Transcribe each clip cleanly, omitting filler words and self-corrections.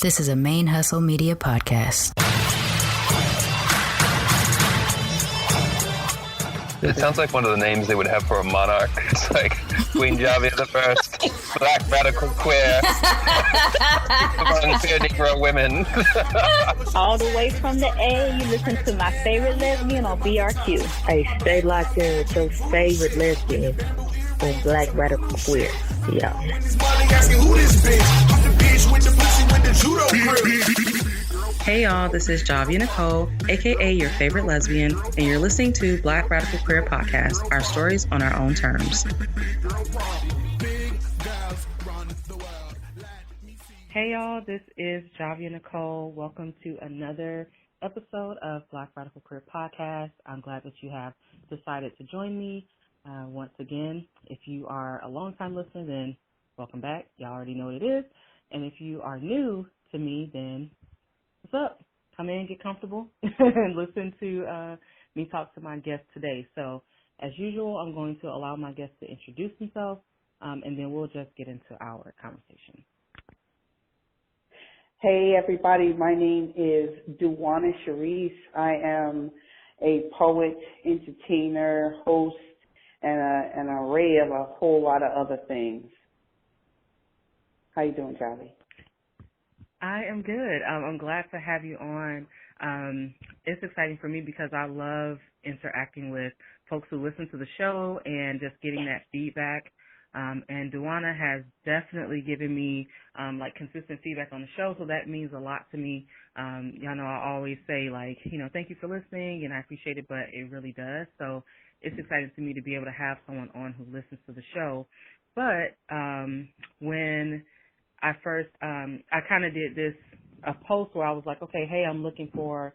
This is a ManeHustle Media podcast. It sounds like one of the names they would have for a monarch. It's like Queen Jhavia the First, Black Radical Queer, among queer Negro women. All the way from the A, you listen to my favorite lesbian on BRQ. Hey, stay locked in with your favorite lesbian on Black Radical Queer. Yeah. Hey y'all, this is Jhavia Nicole, aka your favorite lesbian, and you're listening to Black Radical Queer Podcast, our stories on our own terms. Hey y'all, this is Jhavia Nicole. Welcome to another episode of Black Radical Queer Podcast. I'm glad that you have decided to join me. Once again, if you are a long-time listener, then welcome back. Y'all already know what it is. And if you are new to me, then what's up? Come in, get comfortable, and listen to me talk to my guest today. So, as usual, I'm going to allow my guest to introduce himself, and then we'll just get into our conversation. Hey, everybody. My name is Dujuana Sharese. I am a poet, entertainer, host, and an array of a whole lot of other things. How you doing, Jhavia? I am good. I'm glad to have you on. It's exciting for me because I love interacting with folks who listen to the show and just getting that feedback. And Dujuana has definitely given me consistent feedback on the show, so that means a lot to me. Y'all know I always say thank you for listening, and I appreciate it, but it really does. So it's exciting to me to be able to have someone on who listens to the show. But when I first, I kind of did a post where I was like, okay, hey, I'm looking for,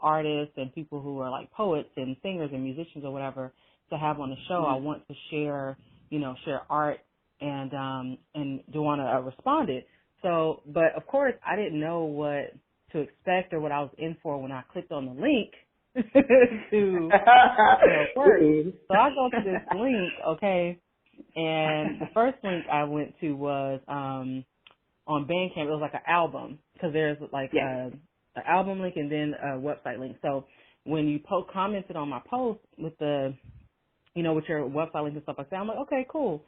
artists and people who are like poets and singers and musicians or whatever to have on the show. I want to share art, and Dujuana responded. So, but of course, I didn't know what to expect or what I was in for when I clicked on the link to work. So I go to this link, okay, and the first link I went to was on Bandcamp. It was like an album, because there's an album link and then a website link. So when you commented on my post with the with your website link and stuff like that, I'm like, okay, cool.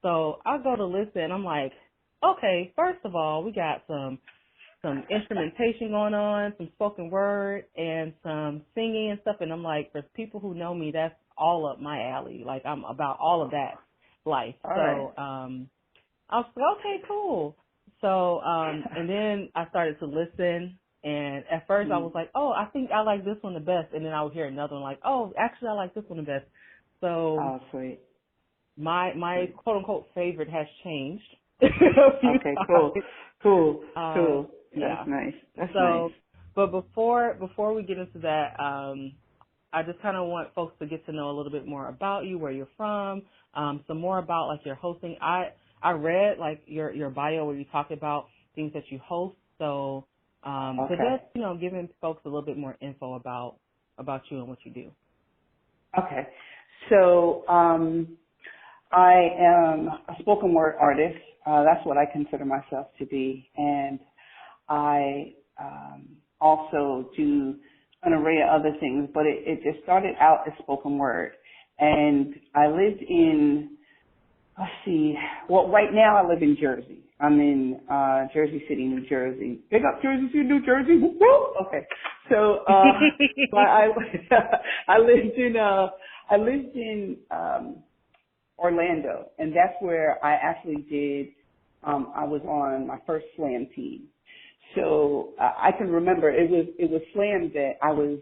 So I go to listen, and I'm like, okay, first of all, we got some instrumentation going on, some spoken word, and some singing and stuff. And I'm like, for people who know me, that's all up my alley. Like, I'm about all of that life. All right. I was like, okay, cool. So, and then I started to listen, and at first I was like, oh, I think I like this one the best. And then I would hear another one like, oh, actually I like this one the best. So sweet. My quote unquote favorite has changed. Okay, cool. Yeah. That's nice. That's so, nice. But before we get into that, I just kind of want folks to get to know a little bit more about you, where you're from, some more about your hosting. I read your bio where you talk about things that you host. So, so just giving folks a little bit more info about you and what you do. Okay. So I am a spoken word artist. That's what I consider myself to be. And I also do an array of other things, but it just started out as spoken word. And I lived in, right now I live in Jersey. I'm in Jersey City, New Jersey. Big up Jersey City, New Jersey. Woo! Okay. So I lived in Orlando, and that's where I actually did. I was on my first slam team, so I can remember it was slam that I was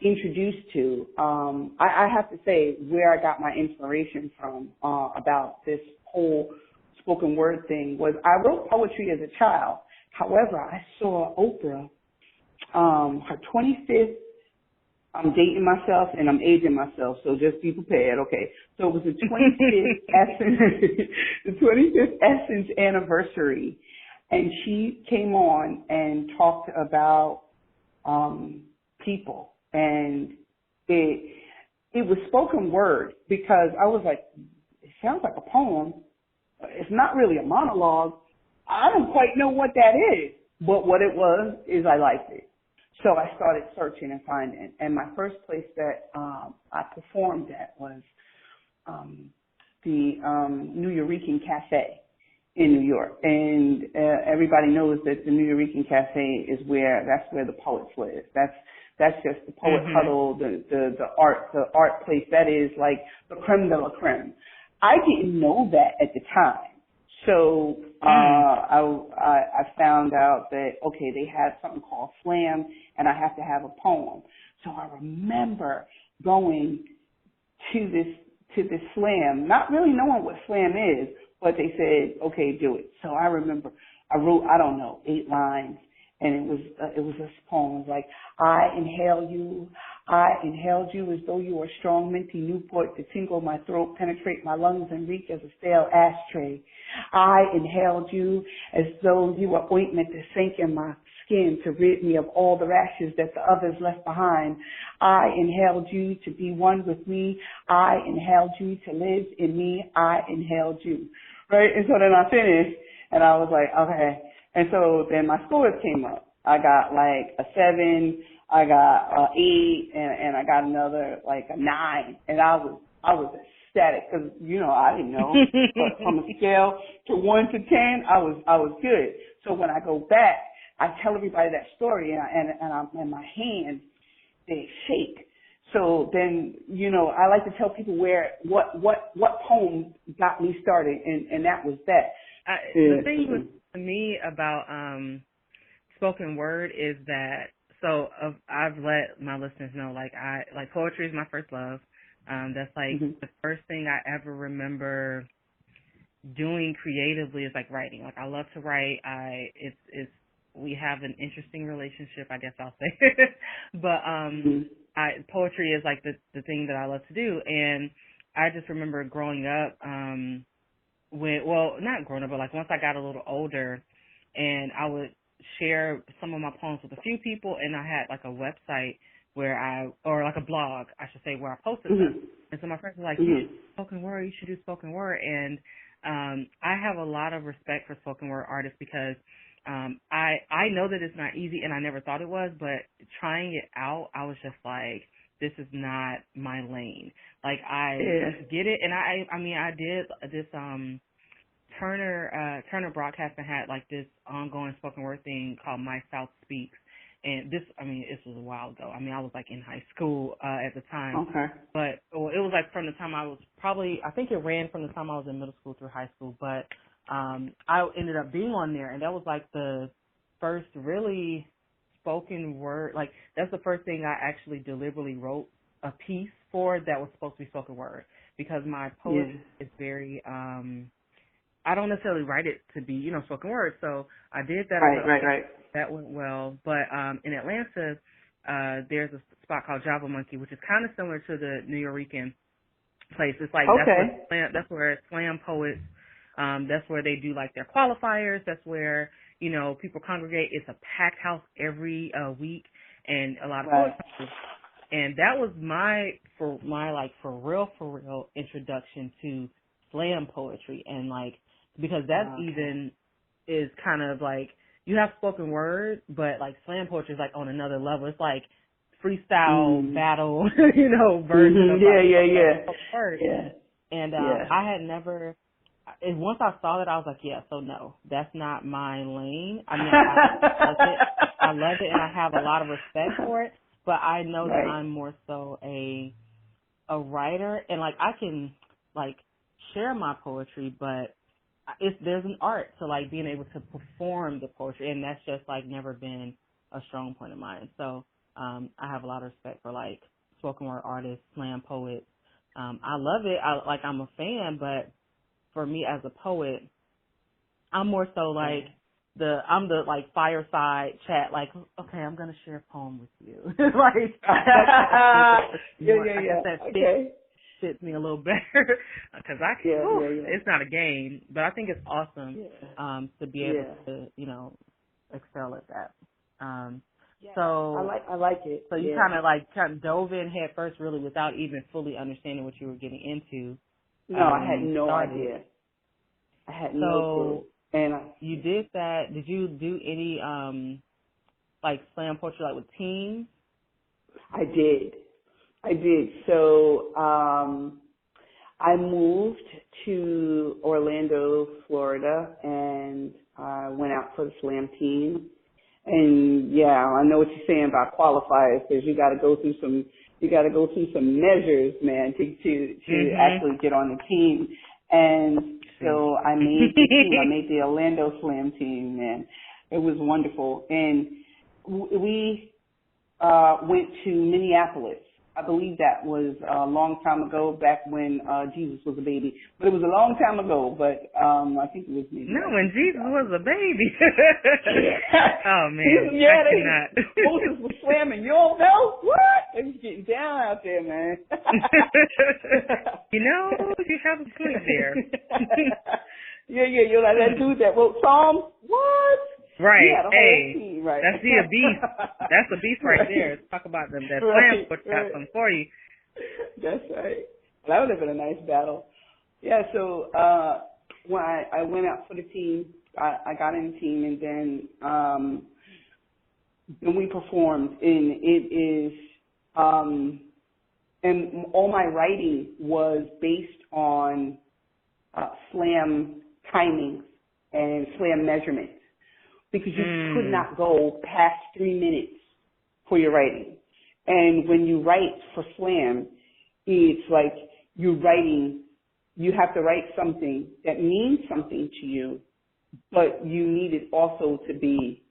introduced to. I have to say where I got my inspiration from about this whole spoken word thing was I wrote poetry as a child. However, I saw Oprah, her 25th. I'm dating myself and I'm aging myself, so just be prepared, okay? So it was the 25th Essence anniversary, and she came on and talked about people, and it was spoken word because I was like, it sounds like a poem. It's not really a monologue. I don't quite know what that is. But what it was is I liked it. So I started searching and finding. And my first place that I performed at was the New Eurekan Cafe in New York. And everybody knows that the New Eurekan Cafe is that's where the poets live. That's just the poet huddle, the art place. That is like the creme de la creme. I didn't know that at the time. So I found out that, okay, they had something called slam, and I have to have a poem. So I remember going to this slam, not really knowing what slam is, but they said, okay, do it. So I remember I wrote, 8 lines, and it was this poem. It was like, I inhaled you as though you were strong minty Newport to tingle my throat, penetrate my lungs, and reek as a stale ashtray. I inhaled you as though you were ointment to sink in my skin to rid me of all the rashes that the others left behind. I inhaled you to be one with me. I inhaled you to live in me. I inhaled you. Right? And so then I finished, and I was like, okay. And so then my scores came up. I got like a 7, I got 8, and I got another like a 9, and I was ecstatic because I didn't know. But from a scale to 1 to 10, I was good. So when I go back, I tell everybody that story, and my hands they shake. So then I like to tell people what poem got me started, and that was that. The thing with me about spoken word is that I've let my listeners know like poetry is my first love. That's like the first thing I ever remember doing creatively is like writing. Like I love to write. We have an interesting relationship, I guess I'll say. But poetry is like the thing that I love to do, and I just remember growing up not growing up, but like once I got a little older, and I would share some of my poems with a few people, and I had like a website or like a blog, I should say, where I posted them. And so my friends were like, you should do spoken word, you should do spoken word. And I have a lot of respect for spoken word artists because I know that it's not easy, and I never thought it was, but trying it out, I was just like, this is not my lane. Like I get it, and I did this Turner Broadcasting had like this ongoing spoken word thing called My South Speaks, and this was a while ago. I was like in high school at the time. Okay. But it was like from the time I think it ran from the time I was in middle school through high school, but I ended up being on there, and that was like the first really spoken word, like that's the first thing I actually deliberately wrote a piece for that was supposed to be spoken word, because my poetry is very, I don't necessarily write it to be, spoken word, so I did that. Right. That went well, but in Atlanta, there's a spot called Java Monkey, which is kind of similar to the New Eurekan place. It's like, that's where slam poets, that's where they do like their qualifiers. That's where, people congregate. It's a packed house every week, and a lot of poets. And that was my for real introduction to slam poetry, and like, because that even is kind of like, you have spoken word, but like slam poetry is like on another level. It's like freestyle battle, version of word. Yeah. And I had never. And once I saw that, I was like, no, that's not my lane. I love it, and I have a lot of respect for it. But I know that I'm more so a writer, and like I can like share my poetry, but there's an art to like being able to perform the poetry, and that's just like never been a strong point of mine. So I have a lot of respect for like spoken word artists, slam poets. I love it. I'm a fan, but for me as a poet, I'm more so like I'm the like fireside chat, like, okay, I'm gonna share a poem with you. Like that fits me a little better, because I can. It's not a game, but I think it's awesome to be able to excel at that. So I like it. So you kind of dove in head first, really, without even fully understanding what you were getting into. No, I had no idea. I had no clue. And you did that. Did you do any like slam poetry like with teams? I did. So I moved to Orlando, Florida, and I went out for the slam team. And yeah, I know what you're saying about qualifiers, because you got to go through some measures, man, to actually get on the team. And so I made the team. I made the Orlando Slam team, man. It was wonderful. And we went to Minneapolis. I believe that was a long time ago, back when Jesus was a baby. But it was a long time ago, but I think it was maybe. No, when Jesus was a baby. Oh, man. Moses was slamming. You don't know? What? They was getting down out there, man. You have a point there. Yeah, you're like that dude that wrote Psalms. What? Right. Hey, team, right. That's a beast. That's a beast right there. Talk about them. That slam got something for you. That's right. That would have been a nice battle. Yeah, so when I went out for the team, I got in the team, and then we performed. And it is, and all my writing was based on slam timings and slam measurements, because you could not go past 3 minutes for your writing. And when you write for slam, it's like you have to write something that means something to you, but you need it also to be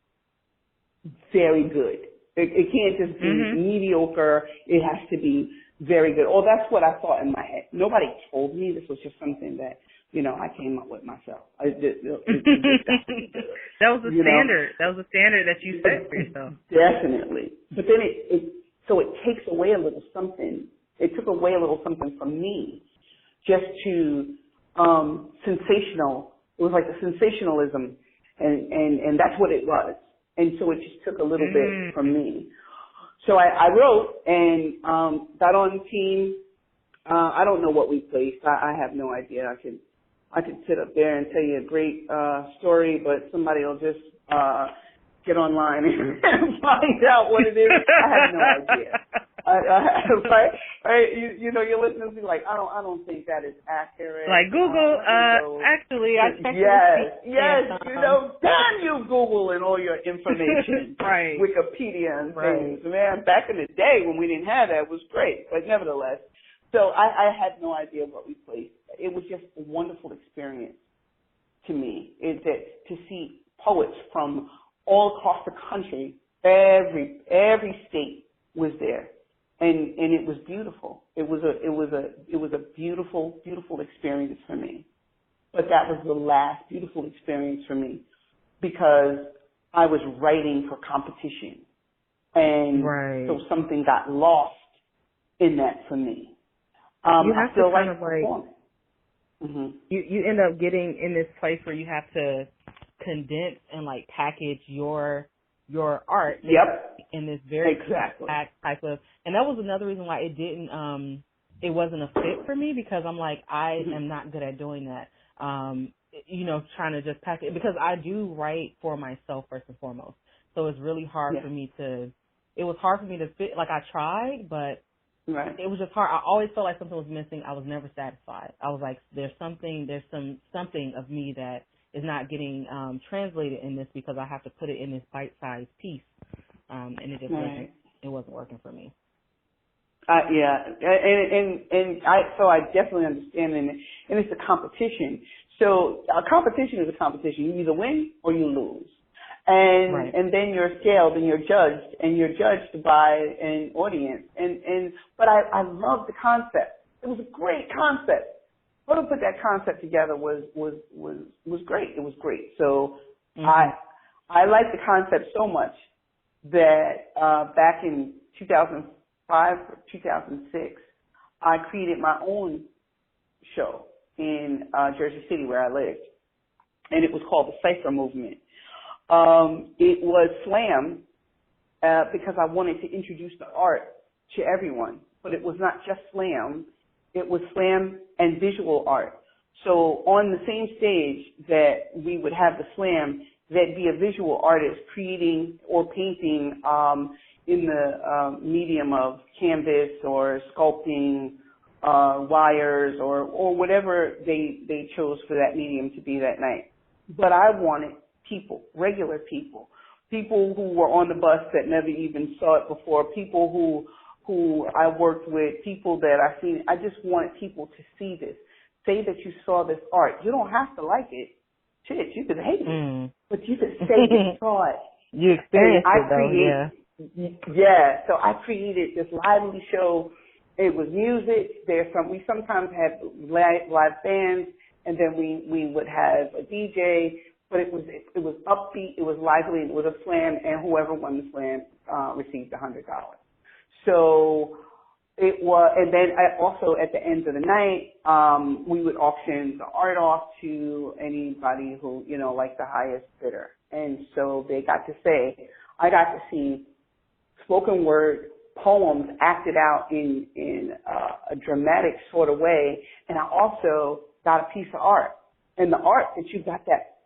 very good. It can't just be mediocre. It has to be very good. Oh, that's what I thought in my head. Nobody told me. This was just something that, I came up with myself. That was the standard. That was the standard that you set for yourself. Definitely. But then it takes away a little something. It took away a little something from me, just to sensational. It was like the sensationalism, and that's what it was. And so it just took a little bit from me. So I wrote and got on the team. I don't know what we placed. I have no idea. I could sit up there and tell you a great story, but somebody will just get online and find out what it is. I have no idea. Right? Your listeners be like, I don't think that is accurate. Like Google, actually, I checked. Yes. Damn you, Google and all your information. Right. Wikipedia and things. Man, back in the day when we didn't have that, it was great. But nevertheless, so I had no idea what we placed. It was just a wonderful experience to me, to see poets from all across the country. Every state was there, and it was beautiful. It was a beautiful, beautiful experience for me. But that was the last beautiful experience for me, because I was writing for competition, and so something got lost in that for me. You have to kind of you end up getting in this place where you have to condense and package your art in this very compact type of, and that was another reason why it wasn't a fit for me, because I'm like, I am not good at doing that. Trying to just pack it, because I do write for myself first and foremost. So it's really hard for me to fit. Like, I tried, but it was just hard. I always felt like something was missing. I was never satisfied. I was like, there's something of me that is not getting translated in this, because I have to put it in this bite-sized piece. And it just wasn't working for me. So I definitely understand, and it's a competition. So a competition is a competition. You either win or you lose. And then you're scaled and you're judged by an audience. But I love the concept. It was a great concept. Whoever put that concept together was great. It was great. So I like the concept so much that back in 2005 or 2006, I created my own show in Jersey City, where I lived, and it was called the Cypher Movement. It was slam because I wanted to introduce the art to everyone, but it was not just slam. It was slam and visual art. So on the same stage that we would have the slam, there'd be a visual artist creating or painting in the medium of canvas or sculpting wires or whatever they chose for that medium to be that night. But I wanted people, regular people who were on the bus that never even saw it before, people who I worked with, people that I seen. I just wanted people to see this. Say that you saw this art. You don't have to like it. Shit, you could hate it, but you could say you saw it. You experienced it, though, yeah. Yeah, so I created this lively show. It was music. We sometimes had live bands, and then we would have a DJ. But it was upbeat. It was lively. It was a slam, and whoever won the slam received $100. So it was, and then also at the end of the night, we would auction the art off to anybody who like the highest bidder. And so they got to say, I got to see spoken word poems acted out in a dramatic sort of way, and I also got a piece of art. And the art that you got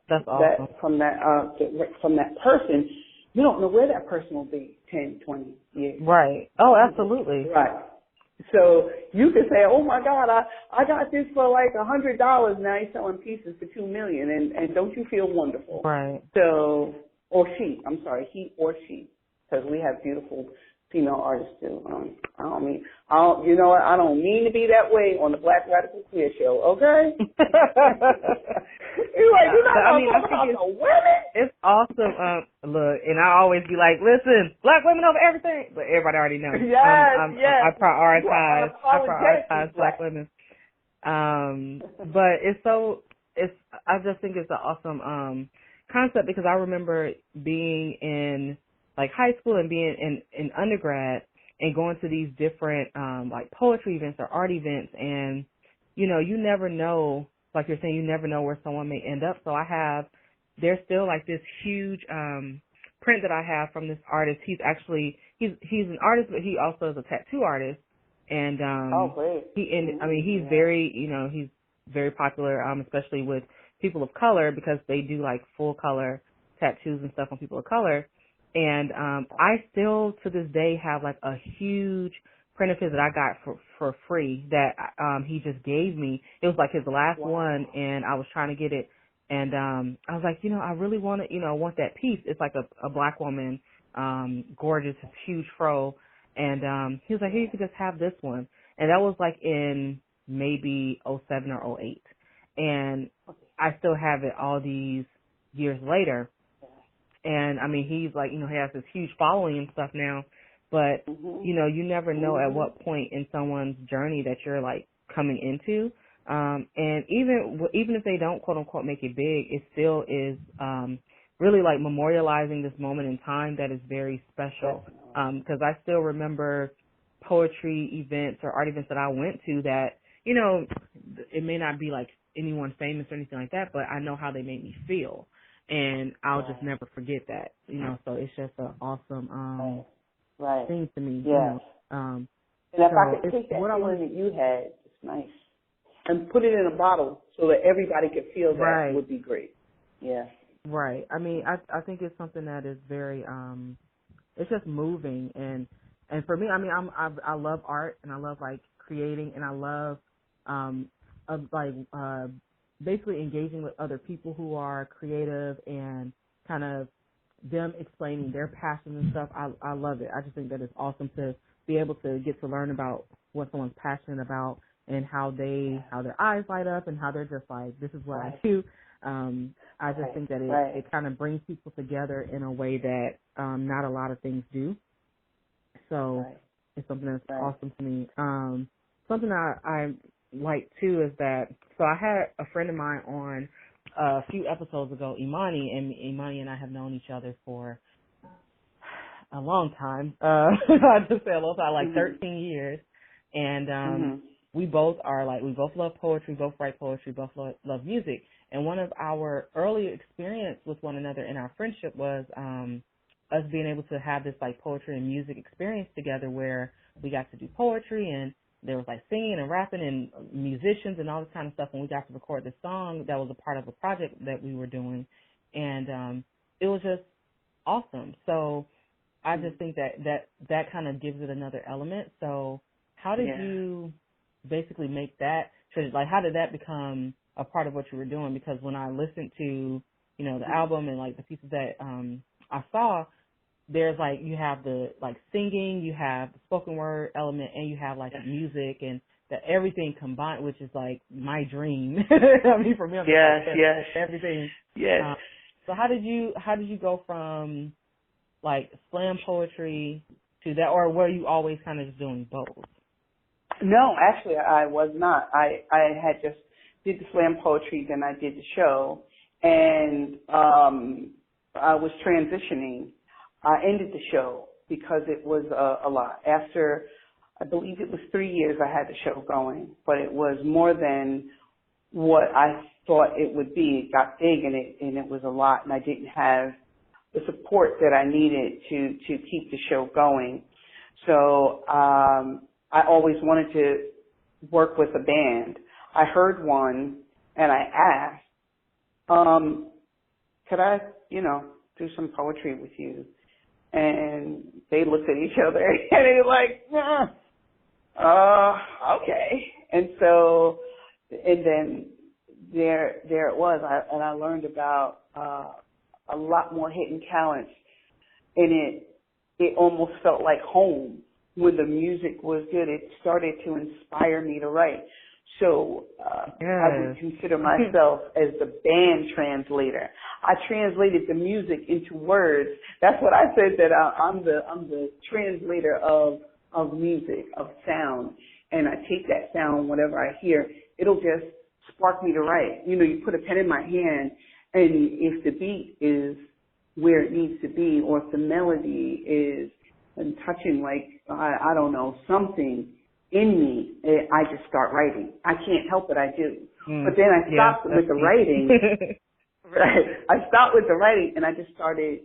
that's awesome. from that person, you don't know where that person will be 10, 20 years. Right. Oh, absolutely. Right. So you could say, oh my God, I got this for like $100. Now he's selling pieces for $2 million, and don't you feel wonderful? Right. So, he or she, because we have beautiful female artists too. I don't mean to be that way on the Black Radical Queer Show, okay? You're like, I think it's women. It's awesome. Look, and I always be like, listen, black women over everything, but everybody already knows. Yes, yes. I prioritize black women. But I just think it's an awesome concept, because I remember being in like high school and being in undergrad and going to these different like poetry events or art events, and you never know, like you're saying, you never know where someone may end up. So there's still like this huge print that I have from this artist. He's an artist, but he also is a tattoo artist. And great. He's very, he's very popular, especially with people of color, because they do like full color tattoos and stuff on people of color. And I still to this day have like a huge print of his that I got for free that he just gave me. It was like his last one, and I was trying to get it. And I was like, I really want that piece. It's like a black woman, gorgeous, huge fro. And he was like, hey, you could just have this one. And that was like in maybe 07 or 08. And I still have it all these years later. And he's like, he has this huge following and stuff now. But, you never know at what point in someone's journey that you're like coming into. And even if they don't quote unquote make it big, it still is, really like memorializing this moment in time that is very special. Cause I still remember poetry events or art events that I went to that, it may not be like anyone famous or anything like that, but I know how they made me feel. And I'll just never forget that, so it's just an awesome, thing to me. Yes. And if I could take that feeling that you had, it's nice, and put it in a bottle so that everybody could feel that, would be great. Yeah. Right. I think it's something that is very, it's just moving. And for me, I love art, and I love like creating, and I love, basically engaging with other people who are creative and kind of them explaining their passions and stuff. I love it. I just think that it's awesome to be able to get to learn about what someone's passionate about and how their eyes light up and how they're just like, this is what I do. I just think that it kind of brings people together in a way that not a lot of things do. So it's something that's awesome to me. Something I like too is that, so I had a friend of mine on a few episodes ago, Imani, and Imani and I have known each other for a long time. I just say a long time, like 13 years. And we both love poetry, both write poetry, both love music. And one of our early experience with one another in our friendship was us being able to have this like poetry and music experience together, where we got to do poetry and there was like singing and rapping and musicians and all this kind of stuff when we got to record the song that was a part of a project that we were doing. And it was just awesome. So I just think that kind of gives it another element. So how did you basically make that, like how did that become a part of what you were doing? Because when I listened to, you know, the album and like the pieces that I saw, there's like, you have the like singing, you have the spoken word element, and you have like music, and that everything combined, which is like my dream. I mean, for me, everything. Yes. So how did you go from like slam poetry to that, or were you always kind of just doing both? No, actually, I was not. I had just did the slam poetry, then I did the show, and I was transitioning. I ended the show because it was a lot. After, I believe it was 3 years I had the show going, but it was more than what I thought it would be. It got big and it was a lot, and I didn't have the support that I needed to keep the show going. So I always wanted to work with a band. I heard one and I asked, could I, do some poetry with you? And they looked at each other and they were like, okay. And so, and then there it was. I learned about a lot more hidden talents, and it almost felt like home. When the music was good, it started to inspire me to write. So I would consider myself as the band translator. I translated the music into words. That's what I said, that I'm the translator of music, of sound. And I take that sound, whatever I hear, it'll just spark me to write. You put a pen in my hand, and if the beat is where it needs to be, or if the melody is touching, like, I don't know, something in me, I just start writing. I can't help it, I do. But then I stopped with the writing. Right. I stopped with the writing, and I just started,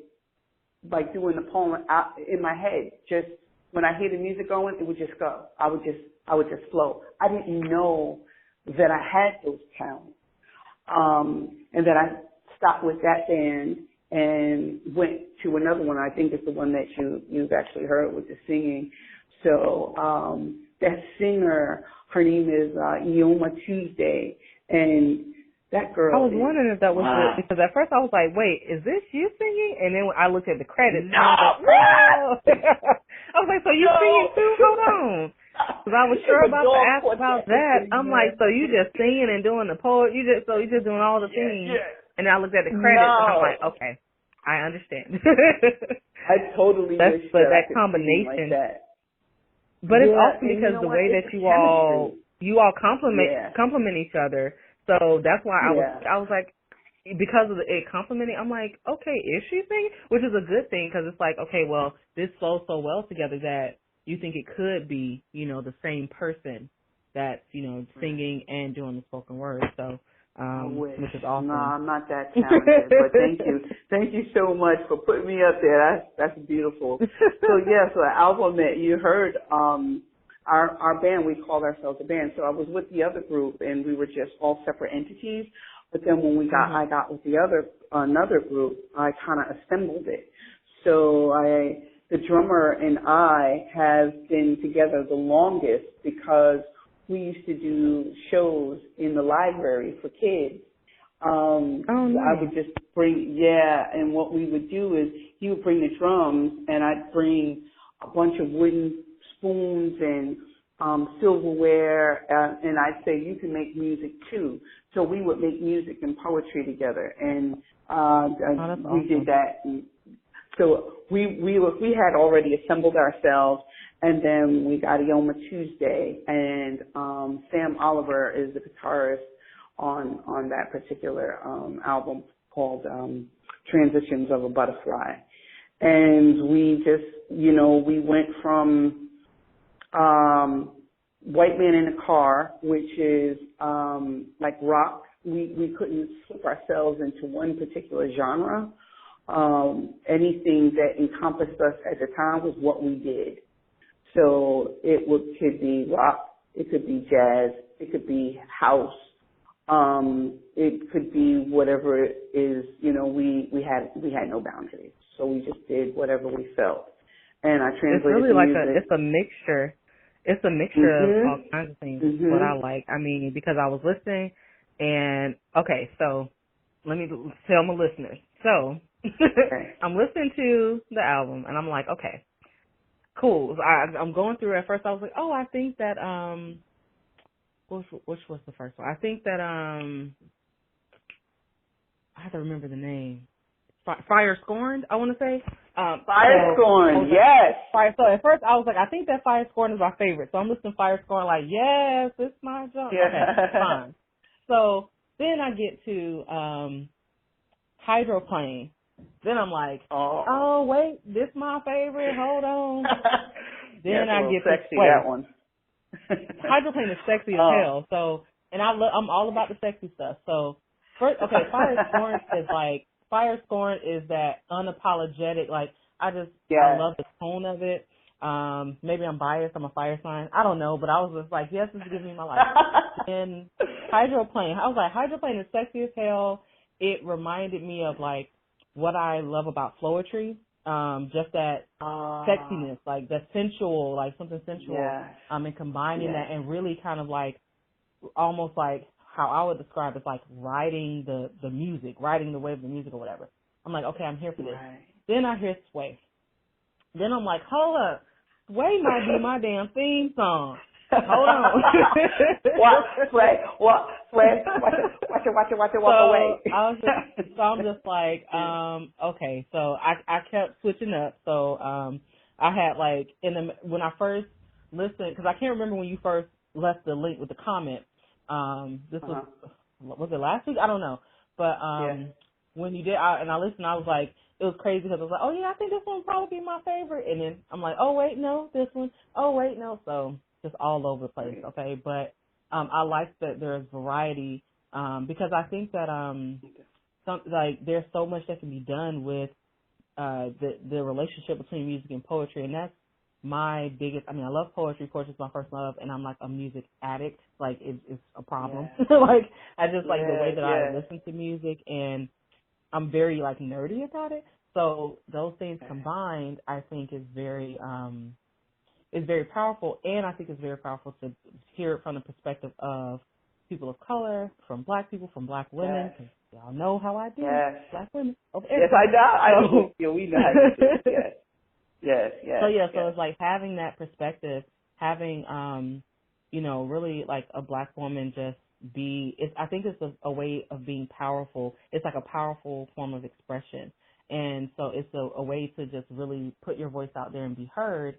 like, doing the poem out in my head. Just when I hear the music going, it would just go. I would just flow. I didn't know that I had those talents. And then I stopped with that band and went to another one. I think it's the one that you've actually heard with the singing. So that singer, her name is Ioma Tuesday, and that girl. I was wondering if that was it, because at first I was like, wait, is this you singing? And then when I looked at the credits, no, I was like, so you singing too? Hold on. Because I was sure about to ask about that. I'm like, so you just singing and doing the poet? You just doing all the things? Yeah. And I looked at the credits, and I'm like, okay, I understand. I totally wish that combination. Like that. But it's awesome because the way that you all complement each other. So that's why I was like, because of it complementing, I'm like, okay, is she singing? Which is a good thing, because it's like, okay, well, this flows so well together that you think it could be, the same person that's, singing and doing the spoken word. So, which is awesome. No, I'm not that talented, but thank you. Thank you so much for putting me up there. That's beautiful. So the album that you heard, our band, we called ourselves a band. So I was with the other group, and we were just all separate entities. But then when I got with another group, I kind of assembled it. So the drummer and I have been together the longest, because we used to do shows in the library for kids. Nice. I would just bring, and what we would do is he would bring the drums, and I'd bring a bunch of wooden spoons and silverware, and I'd say, you can make music too. So we would make music and poetry together, and we did that. And so we had already assembled ourselves. And then we got Ioma Tuesday, and Sam Oliver is the guitarist on that particular album called Transitions of a Butterfly. And we just, we went from White Man in a Car, which is like rock. We couldn't slip ourselves into one particular genre. Anything that encompassed us at the time was what we did. So it could be rock, It could be jazz. It could be house. It could be whatever it is. You know, we had no boundaries, so we just did whatever we felt. And I translated. It's really like music. it's a mixture. It's a mixture of all kinds of things. What I like. I mean, because I was listening, and okay, so let me tell my listeners. So I'm listening to the album, and I'm like, okay, cool. So I'm going through it. At first, I was like, oh, I think that which was the first one? I think that I have to remember the name. Fire Scorned, I want to say. Fire Scorned, yes. So at first I was like, I think that Fire Scorned is my favorite. So I'm listening to Fire Scorned like, yes, it's my jump. Yeah. Okay, fine. So then I get to Hydroplane. Then I'm like, oh wait, this my favorite. Hold on. Then I get to sexy, that one. Hydroplane is sexy as hell. So, and I'm all about the sexy stuff. So first, okay, Fire Scorned is like. Fire Scorned is that unapologetic, like, I love the tone of it. Maybe I'm biased, I'm a fire sign, I don't know, but I was just like, yes, this is giving me my life. And Hydroplane, I was like, Hydroplane is sexy as hell. It reminded me of, like, what I love about Floetry, just that sexiness, like, that sensual, like, something sensual, and combining that and really kind of, like, almost like, how I would describe it, like riding the music, riding the wave of the music or whatever. I'm like, okay, I'm here for this. Right. Then I hear Sway. Then I'm like, hold up. Sway might be my damn theme song. Hold on. Sway, watch it, walk away. I'm just like, okay. So I kept switching up. So I had like, when I first listened, because I can't remember when you first left the link with the comment. This was it last week? I don't know. But when you did, and I listened, I was like, it was crazy because I was like, oh yeah, I think this one would probably be my favorite. And then I'm like, oh wait, no, this one. Oh wait, no. So just all over the place. Okay. But, I like that there's variety, because I think that, there's so much that can be done with, the relationship between music and poetry. And that's my biggest, I love poetry. Poetry is my first love, and I'm like a music addict. Like, it's a problem. Like, I just like the way that I listen to music, and I'm very, like, nerdy about it. So those things combined, I think is very powerful, and I think it's very powerful to hear it from the perspective of people of color, from black people, from black women. Yes. Y'all know how I do. Black women. Yes, I know. Yeah, we know how you do it. Yes. So it's like having that perspective, having, really like a black woman just I think it's a way of being powerful. It's like a powerful form of expression. And so it's a way to just really put your voice out there and be heard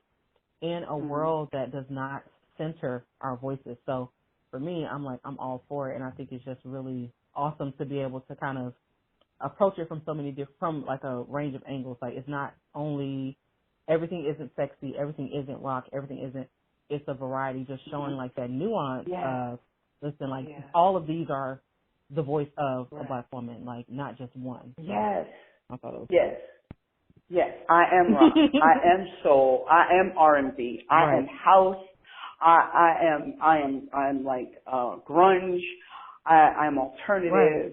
in a world that does not center our voices. So for me, I'm all for it. And I think it's just really awesome to be able to kind of approach it from so many from like a range of angles. Like, it's not only, everything isn't sexy, everything isn't rock, everything isn't, it's a variety, just showing like that nuance of, listen, like all of these are the voice of a black woman, like not just one. Yes. I thought it was Yes, I am rock. I am soul. I am R&B. I am house. I am like grunge. I am alternative. Right.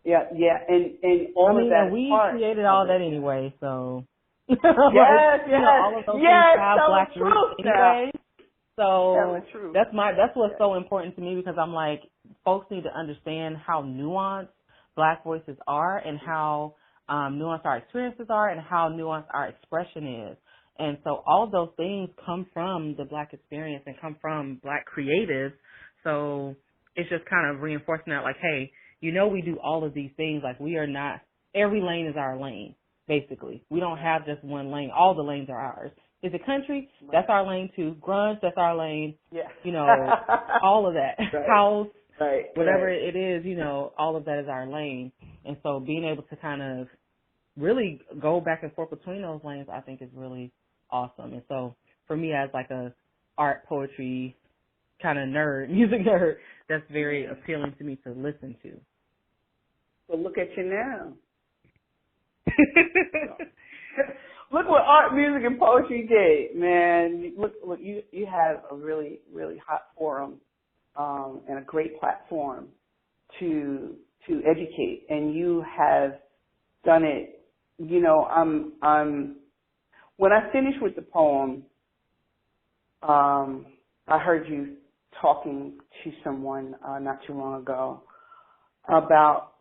Yeah, and all of that. And we created all that anyway, so. Yes. All of those things have black roots anyway. So that's what's so important to me, because I'm like, folks need to understand how nuanced black voices are, and how nuanced our experiences are, and how nuanced our expression is. And so all of those things come from the black experience and come from black creatives. So it's just kind of reinforcing that, like, hey, we do all of these things. Like, we are not, every lane is our lane, basically. We don't have just one lane. All the lanes are ours. Is it country? That's our lane too. Grunge, that's our lane. Yeah. All of that. Right. House, whatever it is, all of that is our lane. And so being able to kind of really go back and forth between those lanes, I think is really awesome. And so for me, as like a art, poetry kind of nerd, music nerd, that's very appealing to me to listen to. Well, look at you now. Look what art, music, and poetry did, man. Look, you have a really, really hot forum and a great platform to educate, and you have done it. You know, when I finished with the poem, I heard you talking to someone not too long ago about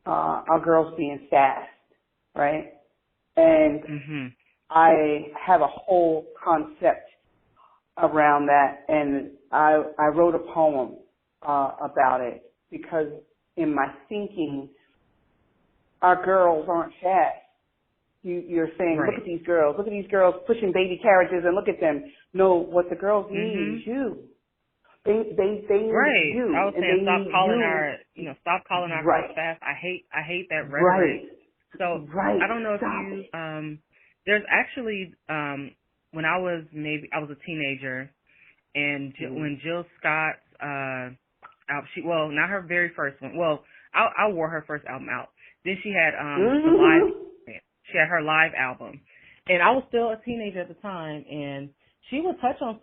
our girls being fast, right? And I have a whole concept around that, and I wrote a poem about it because in my thinking, our girls aren't fast. You're saying, right. Look at these girls pushing baby carriages, and look at them. No, what the girls need is you. They need right. you. I was and saying stop calling our right. girls fast. I hate that rhetoric. Right. So right. I don't know if Stop you it. there's actually when I was a teenager, and when Jill Scott's not her very first one. Well, I wore her first album out. Then she had the live. She had her live album, and I was still a teenager at the time, and she would touch on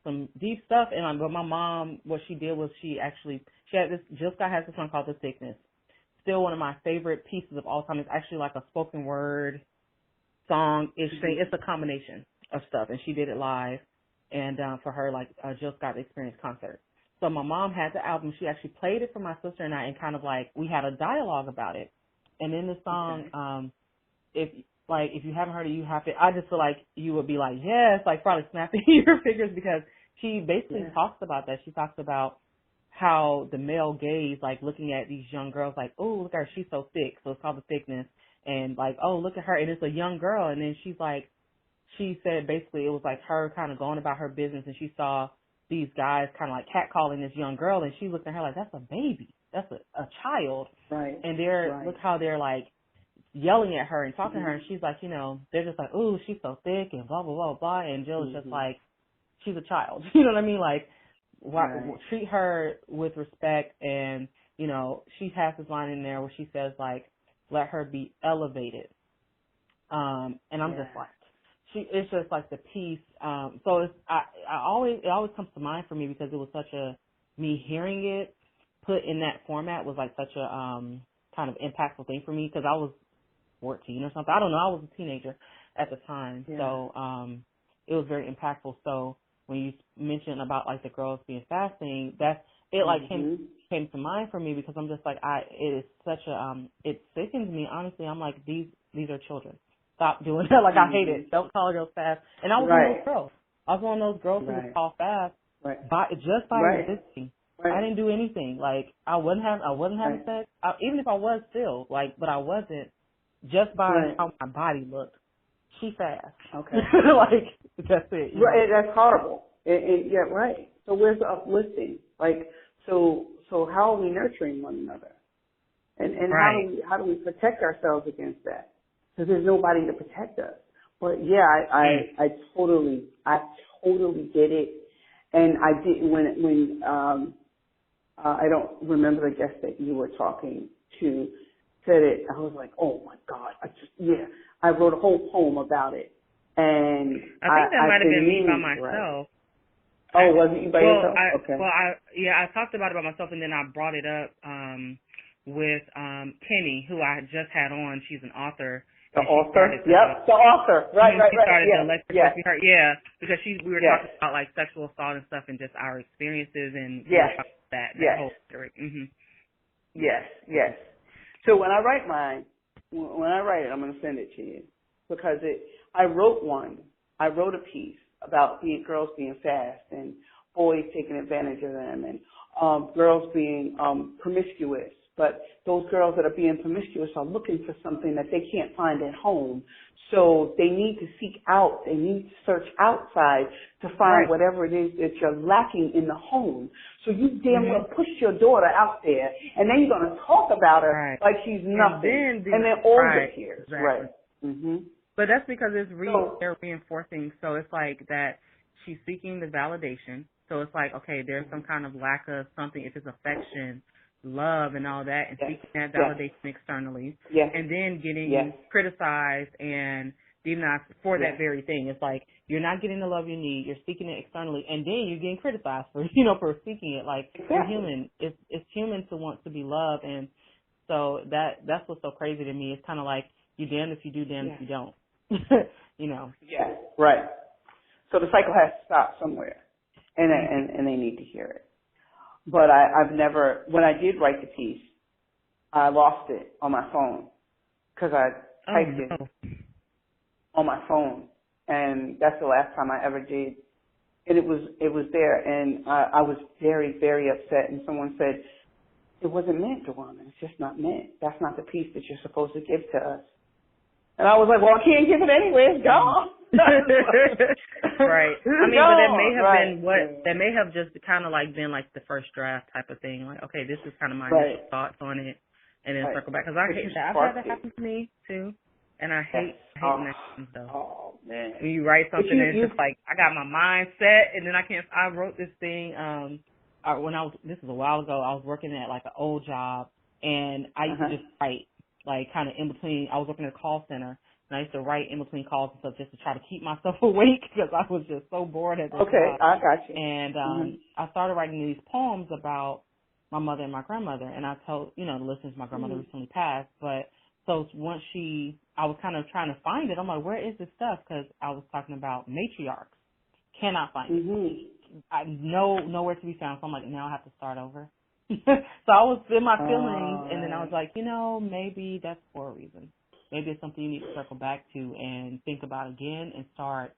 some deep stuff. And but my mom, what she did was she had this. Jill Scott has this song called "The Sickness." Still one of my favorite pieces of all time. It's actually like a spoken word song. It's a combination of stuff, and she did it live, and for her Jill Scott Experience concert. So my mom had the album. She actually played it for my sister and I, and kind of we had a dialogue about it. And in the song, if you haven't heard it, you have to. I just feel like you would be like, yes, probably snapping your fingers, because she basically talks about that. She talks about how the male gaze, looking at these young girls, oh, look at her, she's so thick. So it's called The Thickness. And oh, look at her, and it's a young girl. And then she said basically it was her kind of going about her business, and she saw these guys kind of catcalling this young girl, and she looked at her that's a baby, that's a child. Right. And look how they're yelling at her and talking to her, and she's they're just ooh, she's so thick and blah blah blah blah, and Jill's just she's a child. You know what I mean? Treat her with respect, and she has this line in there where she says let her be elevated. And I'm just it's just the piece. So it always comes to mind for me, because it was me hearing it put in that format was such a kind of impactful thing for me, because I was 14 or something. I don't know. I was a teenager at the time. Yeah. So it was very impactful. So when you mentioned about the girls being fasting, it came to mind for me, because I'm just it is such a it sickens me, honestly. I'm these are children. Stop doing that. I hate it. Don't call girls fast. And I was one of those girls. I was one of those girls who was called fast just by resisting. Right. I didn't do anything. I wasn't having sex. Even if I was still, but I wasn't, just by how my body looked. She fast. Okay. That's it. Right. That's horrible. Yeah, right. So where's the uplifting? So how are we nurturing one another? And how do we protect ourselves against that? Because there's nobody to protect us. But yeah, I totally get it. And I did when I don't remember the guest that you were talking to said it. I was oh my God! I wrote a whole poem about it. And I think that might have been me by myself. Right. Oh, was it you by yourself? Okay. I talked about it by myself, and then I brought it up with Kenny, who I just had on. She's an author. The author? The author. Right. She started the lecture course we heard. Yeah, because we were talking about sexual assault and stuff, and just our experiences and that whole story. Mm-hmm. Yes. So when I write it, I'm going to send it to you, because I wrote a piece about girls being fast and boys taking advantage of them, and girls being promiscuous. But those girls that are being promiscuous are looking for something that they can't find at home. So they need to seek out, they need to search outside to find whatever it is that you're lacking in the home. So you damn well push your daughter out there, and then you're going to talk about her like she's nothing. And then all disappears. Exactly. Right. Mm-hmm. But that's because they're reinforcing. So it's that she's seeking the validation. So it's okay, there's some kind of lack of something, if it's affection, love, and all that, and seeking that validation externally, and then getting criticized and demonized for that very thing. It's like you're not getting the love you need, you're seeking it externally, and then you're getting criticized for, for seeking it. Like, you're human. It's human to want to be loved, and so that's what's so crazy to me. It's kind of like, you damned if you do, damned if you don't. Yeah, right. So the cycle has to stop somewhere, and they need to hear it. But I've never, when I did write the piece, I lost it on my phone because I typed it on my phone, and that's the last time I ever did. And it was there, and I was very, very upset. And someone said, "It wasn't meant, Dujuana. It's just not meant. That's not the piece that you're supposed to give to us." And I was like, "Well, I can't give it anyway. It's gone." Right. I mean, but that may have been that may have just kind of like been like the first draft type of thing. Like, okay, this is kind of my initial thoughts on it, and then circle back, because I hate that. I've had that happen to me too, and I hate when that happens though. Oh man! When you write something and it's just like, I got my mind set, and then I can't. I wrote this thing when this was a while ago. I was working at like an old job, and I used to just write like kind of in between. I was working at a call center. And I used to write in between calls and stuff just to try to keep myself awake because I was just so bored at this job. I got you. And I started writing these poems about my mother and my grandmother. And I told, the listeners, my grandmother recently passed. But so once I was kind of trying to find it. I'm like, where is this stuff? Because I was talking about matriarchs. Cannot find it. Nowhere to be found. So I'm like, now I have to start over. So I was in my feelings, and then I was like, maybe that's for a reason. Maybe it's something you need to circle back to and think about again and start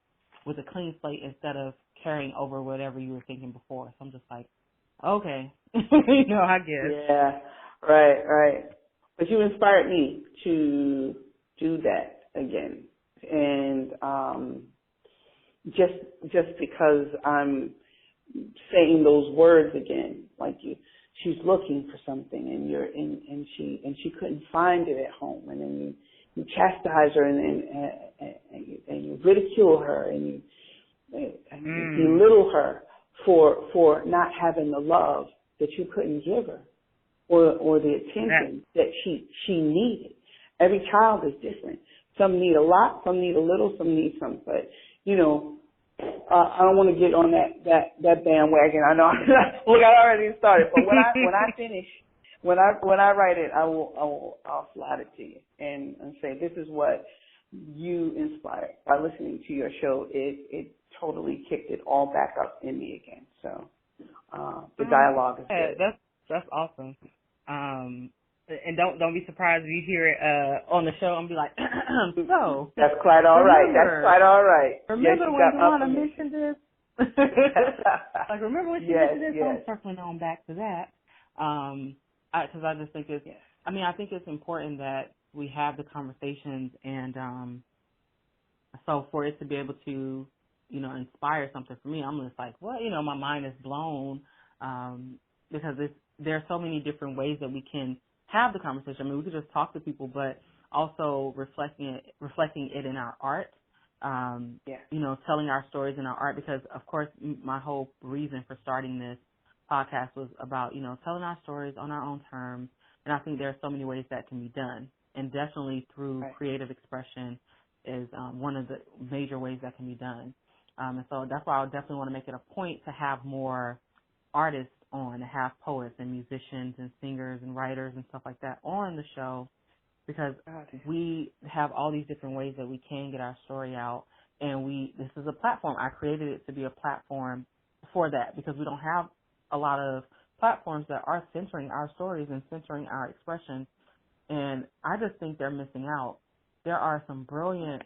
with a clean slate instead of carrying over whatever you were thinking before. So I'm just like, okay, I guess. Yeah, right. But you inspired me to do that again. And just because I'm saying those words again, like she's looking for something, and she couldn't find it at home, and then you chastise her and you ridicule her and you belittle her for not having the love that you couldn't give her or the attention that she needed. Every child is different. Some need a lot, some need a little, some need some. But I don't want to get on that bandwagon. I know. Look, I already started. But when I finish. When I write it, I'll slide it to you and say, this is what you inspired by listening to your show. It totally kicked it all back up in me again. So the dialogue is good. That's awesome. And don't be surprised if you hear it on the show and be like, so that's quite all right. That's quite all right. Remember when Dujuana mentioned this? Like, remember when she mentioned this? I'm circling on back to that. Because I just think I think it's important that we have the conversations, and so for it to be able to, inspire something for me, I'm just like, what? My mind is blown because there are so many different ways that we can have the conversation. I mean, we could just talk to people, but also reflecting it in our art, telling our stories in our art, because, of course, my whole reason for starting this podcast was about, telling our stories on our own terms. And I think there are so many ways that can be done. And definitely through creative expression is one of the major ways that can be done. And so that's why I definitely want to make it a point to have more artists on, to have poets and musicians and singers and writers and stuff like that on the show, because we have all these different ways that we can get our story out. And this is a platform. I created it to be a platform for that, because we don't have a lot of platforms that are centering our stories and centering our expression. And I just think they're missing out. There are some brilliant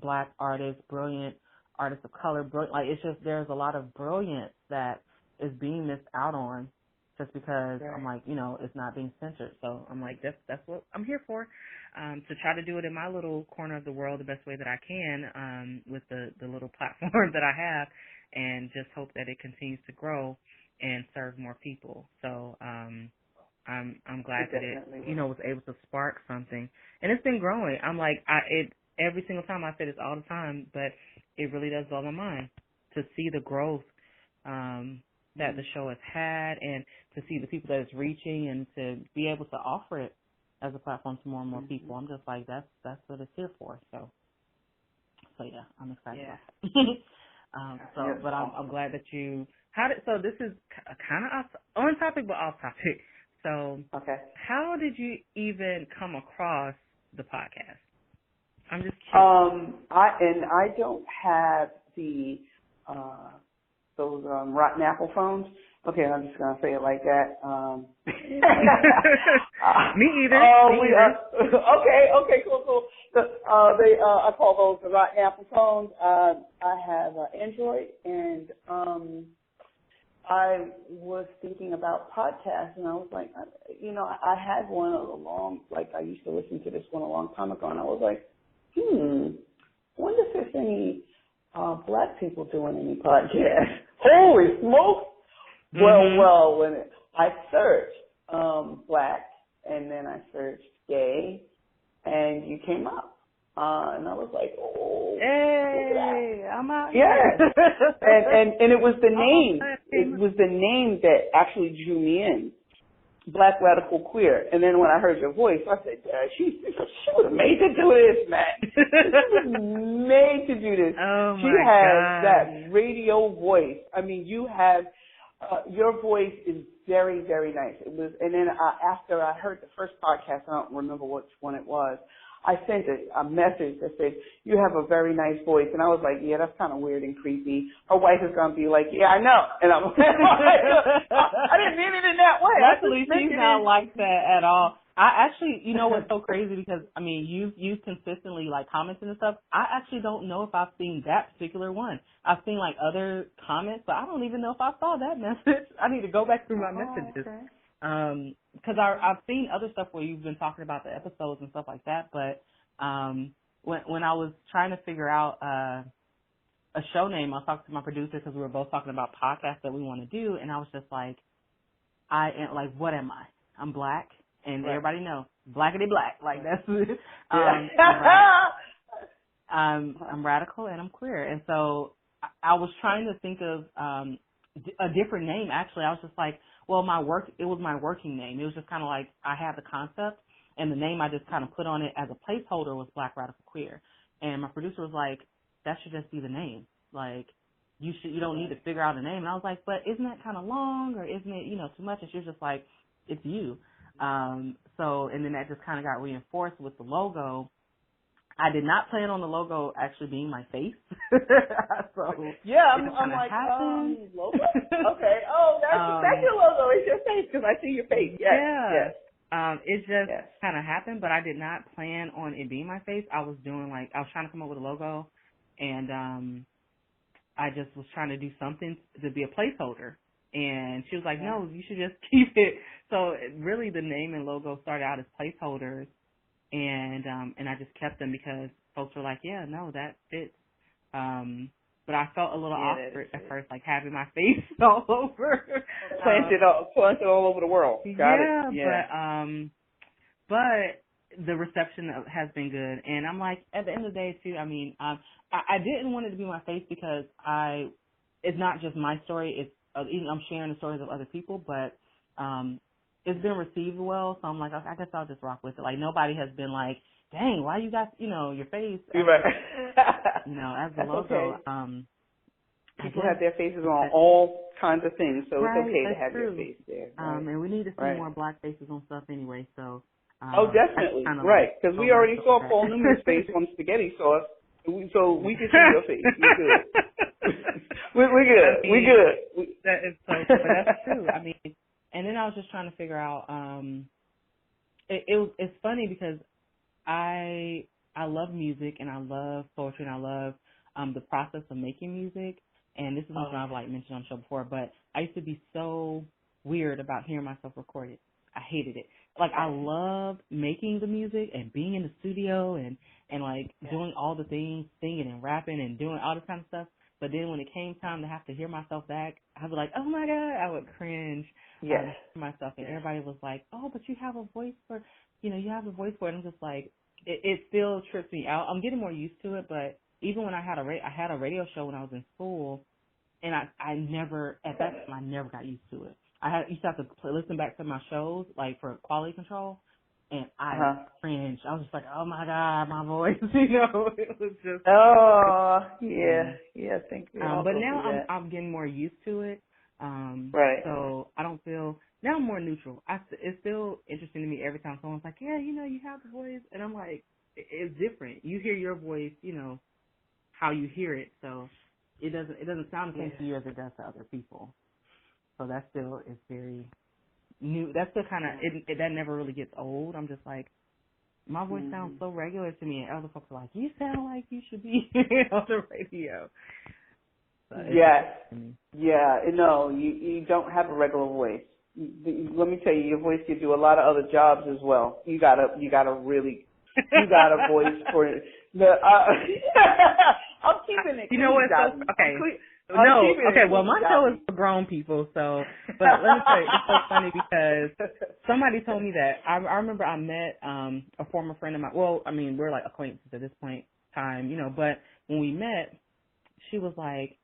Black artists, brilliant artists of color. It's just, there's a lot of brilliance that is being missed out on just because I'm like, it's not being censored. So I'm like, that's what I'm here for, to try to do it in my little corner of the world the best way that I can, with the little platform that I have, and just hope that it continues to grow and serve more people. So I'm glad that it was able to spark something, and it's been growing. I'm like, every single time, I say this all the time, but it really does blow my mind to see the growth that the show has had, and to see the people that it's reaching, and to be able to offer it as a platform to more and more people. I'm just like, that's what it's here for. So yeah, I'm excited about that. But I'm glad that you, so this is kind of on topic, but off topic. So how did you even come across the podcast? I'm just curious. I don't have those rotten apple phones. Okay, I'm just gonna say it like that. Me either. Okay, cool. I call those the rotten apple phones. I have Android, and I was thinking about podcasts, and I was like, I had one I used to listen to this one a long time ago, and I was like, I wonder if there's any black people doing any podcasts. Holy smokes! Well, when I searched black, and then I searched gay, and you came up, and I was like, oh, hey, I'm out. Yeah, and it was the name. It was the name that actually drew me in. Black Radical Queer. And then when I heard your voice, I said, she was made to do this, man. She was made to do this. Oh, my she has God. that radio voice. I mean, you have, your voice is very, very nice. It was, and then after I heard the first podcast, I don't remember which one it was, I sent a message that said, you have a very nice voice. And I was like, yeah, that's kind of weird and creepy. Her wife is going to be like, yeah, I know. And I'm like, I didn't mean it in that way. Luckily, she's not like that at all. I actually, you know what's so crazy, because, I mean, you've consistently, like, commented and stuff. I actually don't know if I've seen that particular one. I've seen, like, other comments, but I don't even know if I saw that message. I need to go back through my messages. Okay. Because I've seen other stuff where you've been talking about the episodes and stuff like that, but when I was trying to figure out a show name, I was talking to my producer because we were both talking about podcasts that we want to do, and I was just like, what am I? I'm black, and everybody knows, blackity black, like that's I'm radical and I'm queer, and so I was trying to think of a different name. Actually, I was just like, well, it was my working name. It was just kind of like I had the concept, and the name I just kind of put on it as a placeholder was Black Radical Queer. And my producer was like, that should just be the name. Like, you don't need to figure out a name. And I was like, but isn't that kind of long, or isn't it, too much? And she was just like, it's you. And then that just kind of got reinforced with the logo. I did not plan on the logo actually being my face. So yeah, I'm like, logo? Okay. Oh, that's your logo. It's your face, because I see your face. Yes. Yeah. Yes. It just kind of happened, but I did not plan on it being my face. I was trying to come up with a logo, and I just was trying to do something to be a placeholder. And she was like, no, you should just keep it. So really the name and logo started out as placeholders. And I just kept them because folks were like, yeah, no, that fits. But I felt a little awkward at first, like having my face all over. Planted all over the world. Got it. Yeah. But the reception has been good. And I'm like, at the end of the day, too, I mean, I didn't want it to be my face because it's not just my story. I'm sharing the stories of other people, but it's been received well, so I'm like, I guess I'll just rock with it. Like, nobody has been like, dang, why you got, your face, as the logo. Okay. People have their faces on all kinds of things, so it's okay to have your face there. Right? And we need to see more black faces on stuff anyway, so. Definitely, right, because we already saw Paul Newman's face on spaghetti sauce, so we can see your face. We're good. We're good. That is so, but that's true. I mean, and then I was just trying to figure out, it's funny because I love music and I love poetry and I love the process of making music, and this is something I've mentioned on the show before, but I used to be so weird about hearing myself recorded. I hated it. Like, I loved making the music and being in the studio and doing all the things, singing and rapping and doing all this kind of stuff. But then when it came time to have to hear myself back, I was like, oh my God, I would cringe myself. And everybody was like, oh, but you have a voice for, you have a voice for it. And I'm just like, it still trips me out. I'm getting more used to it, but even when I had a radio show when I was in school, and I never got used to it. I used to have to listen back to my shows, like, for quality control. and I cringed. I was just like, oh my God, my voice, it was just. Oh, yeah, thank you. But now I'm getting more used to it. Right. So I don't feel, now I'm more neutral. It's still interesting to me every time someone's like, yeah, you have the voice. And I'm like, it's different. You hear your voice, how you hear it. So it doesn't sound the same to you as it does to other people. So that still is very new. That's still kind of, that never really gets old. I'm just like, my voice sounds so regular to me. And other folks are like, you sound like you should be on the radio. So no, you don't have a regular voice. Let me tell you, your voice can do a lot of other jobs as well. You got a voice for it. I'm keeping it. You know what? Okay. Well, my show is for grown people, so. But let me tell you, it's so funny because somebody told me that. I remember I met a former friend of mine. Well, I mean, we're like acquaintances at this point in time, but when we met, she was like,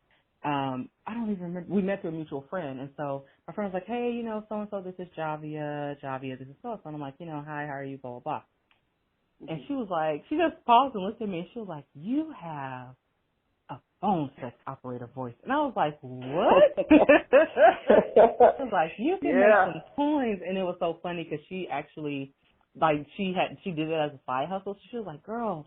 I don't even remember. We met through a mutual friend, and so my friend was like, hey, so and so, this is Jhavia, this is so. And I'm like, hi, how are you, blah blah blah. And she was like, she just paused and looked at me, and she was like, you have a phone sex operator voice. And I was like, what? I was like, you can make some coins. And it was so funny because she actually, she did it as a side hustle. So she was like, girl,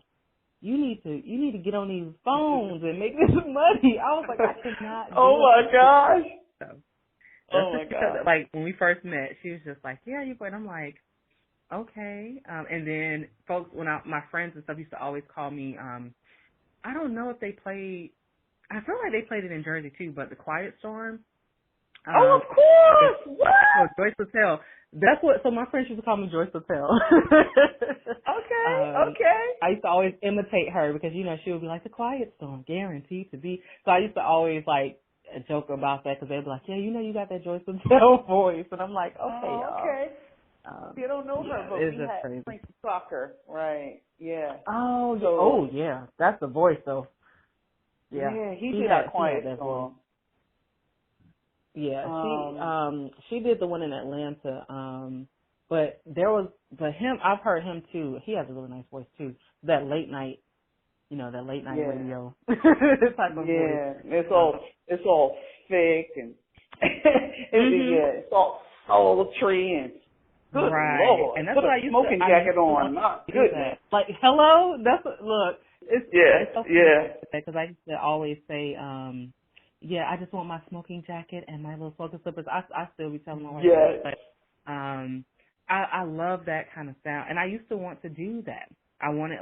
you need to get on these phones and make this money. I was like, I cannot do my gosh. So, oh my gosh. Like when we first met, she was just like, yeah, you and I'm like, okay. And then folks, my friends and stuff used to always call me, I don't know if they played, I feel like they played it in Jersey too, but the Quiet Storm. Of course! What? Joyce Patel. That's what, so my friends used to call me Joyce Patel. Okay. I used to always imitate her because, she would be like, the Quiet Storm, guaranteed to be. So I used to always joke about that because they'd be like, yeah, you got that Joyce Patel voice. And I'm like, okay, y'all. Okay. You don't know her, but we had crazy. Frankie Soccer, right? Yeah. Oh, yeah. That's the voice, though. Yeah, he did that Quiet Storm. Yeah, she did the one in Atlanta. But him, I've heard him too. He has a really nice voice too. That late night, radio type of voice. Yeah, it's all thick and it's all sultry and. Good Lord. And that's what I used smoking jacket on. My goodness. Like, hello? Look. It's so because I used to always say, I just want my smoking jacket and my little smoking slippers. I still be telling my wife that. But, I love that kind of sound. And I used to want to do that. I wanted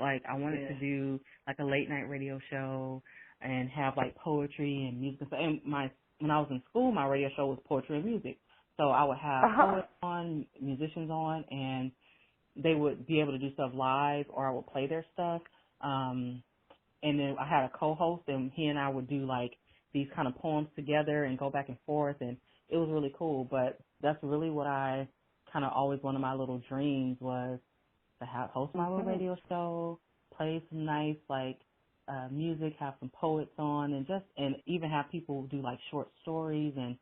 to do like a late night radio show and have like poetry and music. And when I was in school, my radio show was poetry and music. So I would have poets on, musicians on, and they would be able to do stuff live, or I would play their stuff. And then I had a co-host, and he and I would do like these kind of poems together and go back and forth, and it was really cool. But that's really what I kind of always, one of my little dreams was to host my little radio show, play some nice music, have some poets on, and even have people do like short stories and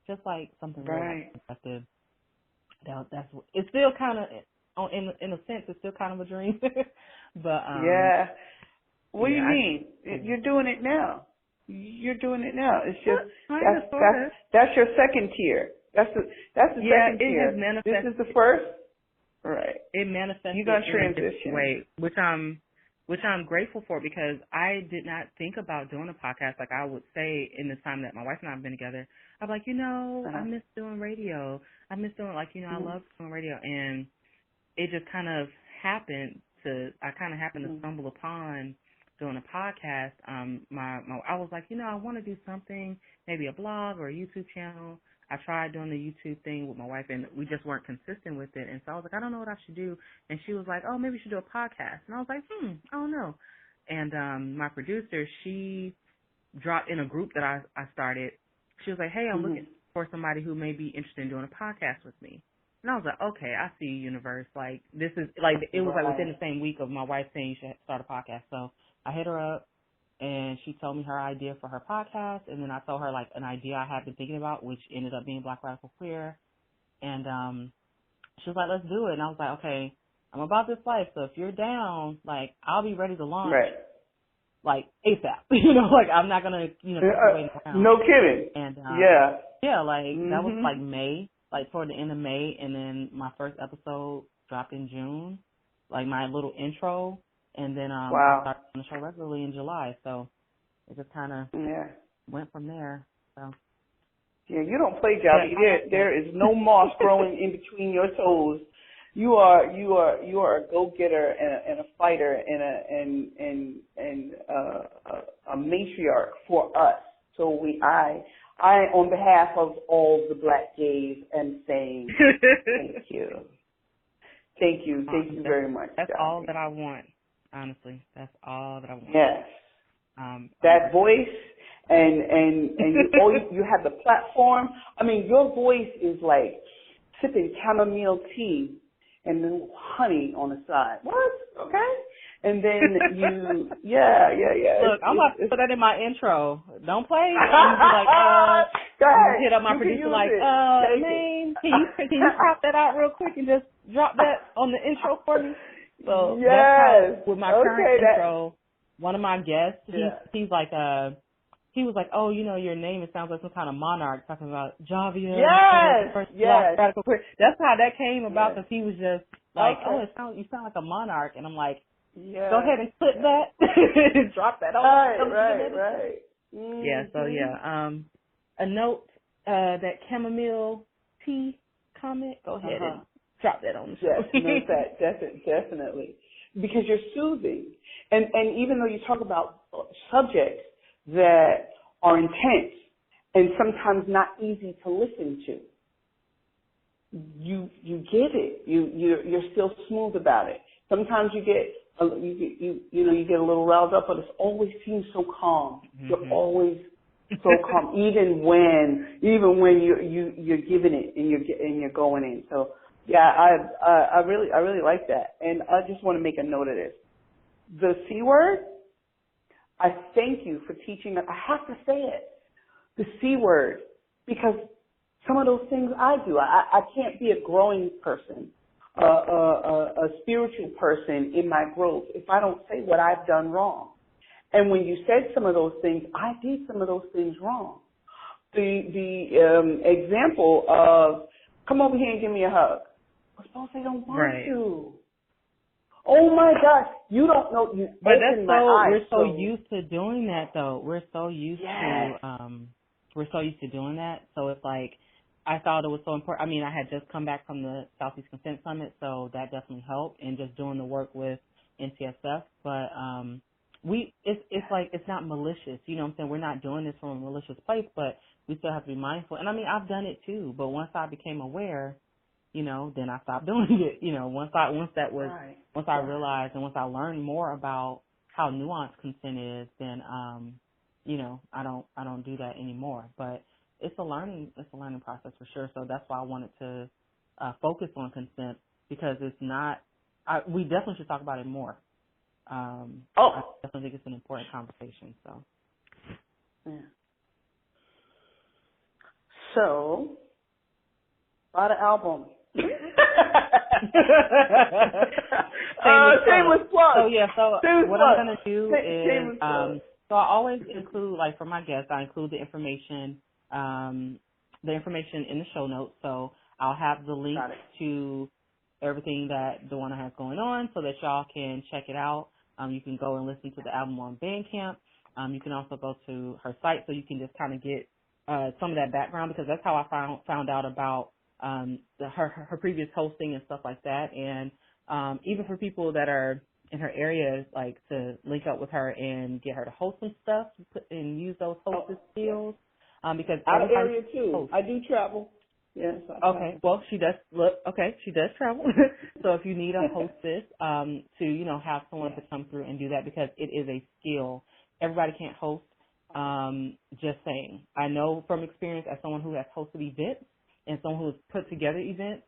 just like something really effective. It's still kind of, in a sense, it's still kind of a dream. But what do you mean? You're doing it now. It's just that's your second tier. That's the second tier. It has manifested. This is the first. Right. It manifested. You're gonna transition. Way, which I'm grateful for because I did not think about doing a podcast. Like I would say in the time that my wife and I have been together, I'm like, I miss doing radio. I miss doing I love doing radio, and it just kind of happened I happened to stumble upon doing a podcast. I was like, I want to do something, maybe a blog or a YouTube channel. I tried doing the YouTube thing with my wife, and we just weren't consistent with it. And so I was like, I don't know what I should do. And she was like, oh, maybe you should do a podcast. And I was like, I don't know. And my producer, she dropped in a group that I started. She was like, hey, I'm looking for somebody who may be interested in doing a podcast with me. And I was like, okay, I see, universe. Like, this is, it was within the same week of my wife saying you should start a podcast. So I hit her up, and she told me her idea for her podcast, and then I told her, an idea I had been thinking about, which ended up being Black Radical Queer. And she was like, let's do it. And I was like, okay, I'm about this life, so if you're down, like, I'll be ready to launch, Right. like, ASAP. Like, I'm not going to, keep waiting around. No kidding. And, yeah, like, that was, like, May, like, toward the end of May, and then my first episode dropped in June, like, my little intro, and then I started on the show regularly in July, so it just kind of went from there, so. Yeah, you don't play, Jhavia. There is no moss growing in between your toes. You are a go-getter and a fighter and a matriarch for us. So I on behalf of all the Black gays am saying thank you. Thank you very much. That's Jhavia. all that I want, honestly. That's all that I want. Yes. That voice and you have the platform. I mean, your voice is like sipping chamomile tea and then honey on the side. What? Okay. And then you, yeah. Look, I'm about to put that in my intro. Don't play. I'm gonna be like, go ahead. Hit up my producer like, Mane, can you crop that out real quick and just drop that on the intro for me? So yes. That's how, with my current intro, one of my guests, he's like, he was like, oh, your name, it sounds like some kind of monarch, talking about Jhavia. Yes. Radical queer. That's how that came about, because he was just like, you sound like a monarch. And I'm like, go ahead and clip that. Drop that on. Right. Mm-hmm. Yeah, so a note, that chamomile tea comment, go ahead and drop that on the show. Yes, definitely. Because you're soothing. And even though you talk about subjects that are intense and sometimes not easy to listen to, you get it. You're still smooth about it. Sometimes you get you get a little riled up, but it always seems so calm. Mm-hmm. You're always so calm, even when you're giving it and you're going in. So yeah, I really like that, and I just want to make a note of this. The C word, I thank you for teaching. I have to say it, the C word, because some of those things I do. I can't be a growing person, a spiritual person in my growth if I don't say what I've done wrong. And when you said some of those things, I did some of those things wrong. The example of, come over here and give me a hug. I suppose they don't want to. Oh my gosh, you don't know. You but opened my eyes. We're so used to doing that, though. We're so used to doing that. So it's like, I thought it was so important. I mean, I had just come back from the Southeast Consent Summit, so that definitely helped, and just doing the work with NCSF. But it's like, it's not malicious. You know what I'm saying? We're not doing this from a malicious place, but we still have to be mindful. And I mean, I've done it too, but once I became aware, then I stopped doing it. Once I realized and once I learned more about how nuanced consent is, then I don't do that anymore. But it's a learning process for sure. So that's why I wanted to focus on consent, because it's not. We definitely should talk about it more. I definitely think it's an important conversation. So. Yeah. So, buy the album. Shameless plug. So what I'm gonna do is so I always include, like, for my guests, I include the information in the show notes. So I'll have the link to everything that Dujuana has going on, so that y'all can check it out. You can go and listen to the album on Bandcamp. You can also go to her site, so you can just kind of get some of that background, because that's how I found out about her previous hosting and stuff like that. And even for people that are in her area, like, to link up with her and get her to host some stuff and use those hostess skills. Because out of area too. Hosts. I do travel. Yes. Okay. Well, she does. Look. Okay, she does travel. So if you need a hostess, to have someone to come through and do that, because it is a skill. Everybody can't host. Just saying. I know from experience, as someone who has hosted events and someone who has put together events,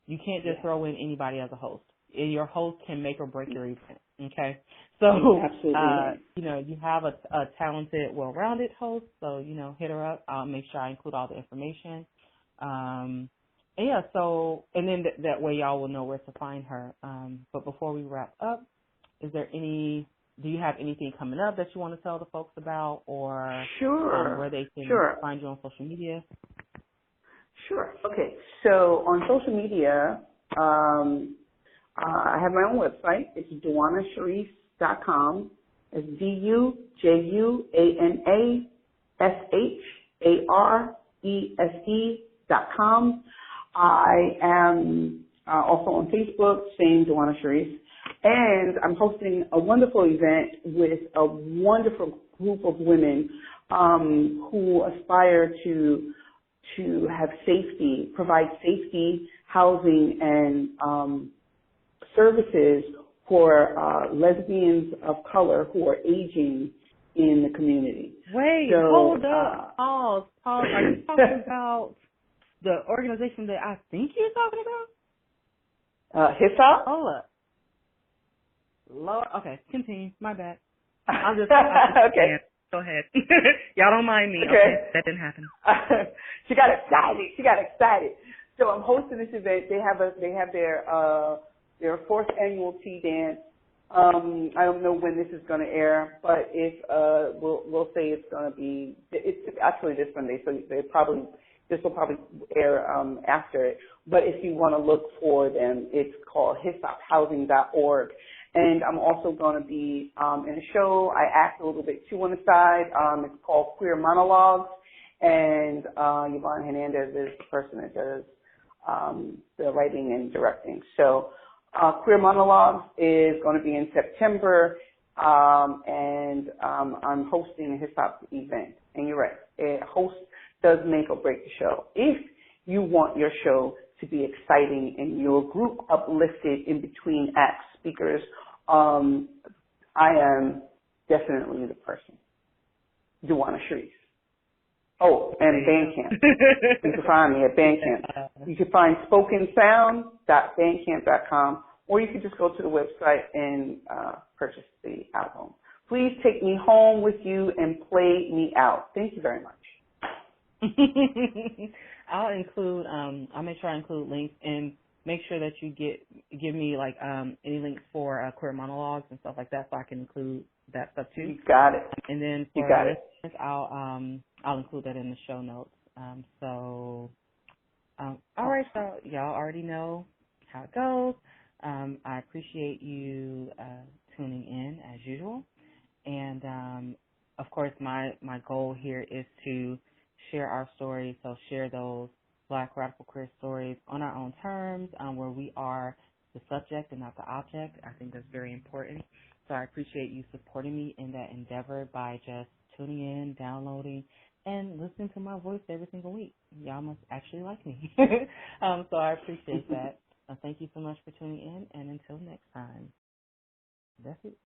you can't just throw in anybody as a host. Your host can make or break your event. Okay. So, you have a talented, well-rounded host. So, hit her up. I'll make sure I include all the information. Yeah, so, and then that way y'all will know where to find her. But before we wrap up, do you have anything coming up that you want to tell the folks about, or Sure. where they can find you on social media? Sure. Okay. So on social media, I have my own website. It's DujuanaSharese.com. It's DujuanaSharese.com. I am also on Facebook, same Dujuana Sharese. And I'm hosting a wonderful event with a wonderful group of women who aspire to have safety, provide safety, housing, and services for lesbians of color who are aging in the community. Wait, hold up, pause. Are you talking about the organization that I think you're talking about? HISA? Hold up. Lord, okay, continue. My bad. I'm just okay. Go ahead. Y'all don't mind me. Okay. That didn't happen. She got excited. So I'm hosting this event. They have their fourth annual tea dance. I don't know when this is going to air, but if we'll say it's going to be. It's actually this Sunday, so this will probably air after it. But if you want to look for them, it's called hisophousing.org. And I'm also going to be in a show. I act a little bit too on the side. It's called Queer Monologues, and Yvonne Hernandez is the person that does the writing and directing. So Queer Monologues is going to be in September, and I'm hosting a hip-hop event. And you're right, a host does make or break the show. If you want your show to be exciting and your group uplifted in between act speakers, I am definitely the person. Dujuana Sharese. Oh, and Bandcamp. You can find me at Bandcamp. You can find spokensound.bandcamp.com, or you can just go to the website and purchase the album. Please take me home with you and play me out. Thank you very much. I'll make sure I include links, and make sure that you give me like any links for Queer Monologues and stuff like that, so I can include that stuff too. You got it. And then for listeners, I'll include that in the show notes. All right, so y'all already know how it goes. I appreciate you tuning in as usual, and of course my goal here is to share our stories. So share those Black radical queer stories on our own terms, where we are the subject and not the object. I think that's very important. So I appreciate you supporting me in that endeavor by just tuning in, downloading, and listening to my voice every single week. Y'all must actually like me. So I appreciate that. Thank you so much for tuning in, and until next time, that's it.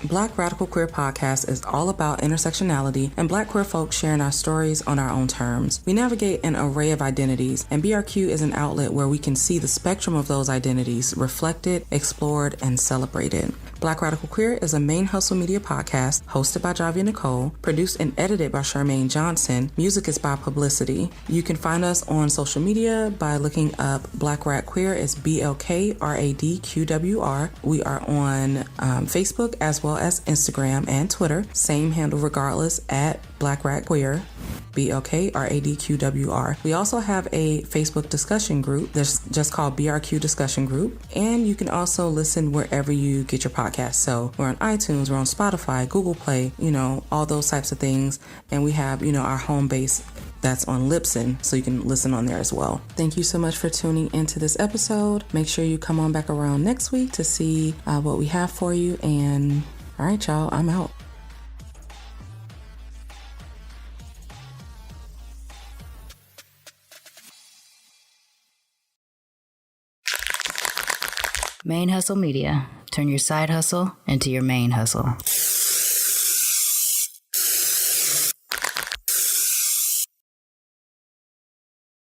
Black Radical Queer Podcast is all about intersectionality and Black queer folks sharing our stories on our own terms. We navigate an array of identities, and BRQ is an outlet where we can see the spectrum of those identities reflected, explored, and celebrated. Black Radical Queer is a ManeHustle Media podcast hosted by Jhavia Nicole, produced and edited by Charmaine Johnson. Music is by Publicity. You can find us on social media by looking up Black Rad Queer. It's BLK RAD QWR. We are on Facebook as well as Instagram and Twitter. Same handle regardless, at Black Rad Queer. BLK RAD QWR. We also have a Facebook discussion group that's just called BRQ Discussion Group, and you can also listen wherever you get your podcasts. So we're on iTunes, we're on Spotify, Google Play, all those types of things, and we have our home base that's on Libsyn, so you can listen on there as well. Thank you so much for tuning into this episode. Make sure you come on back around next week to see what we have for you, and all right, y'all, I'm out. ManeHustle Media. Turn your side hustle into your main hustle.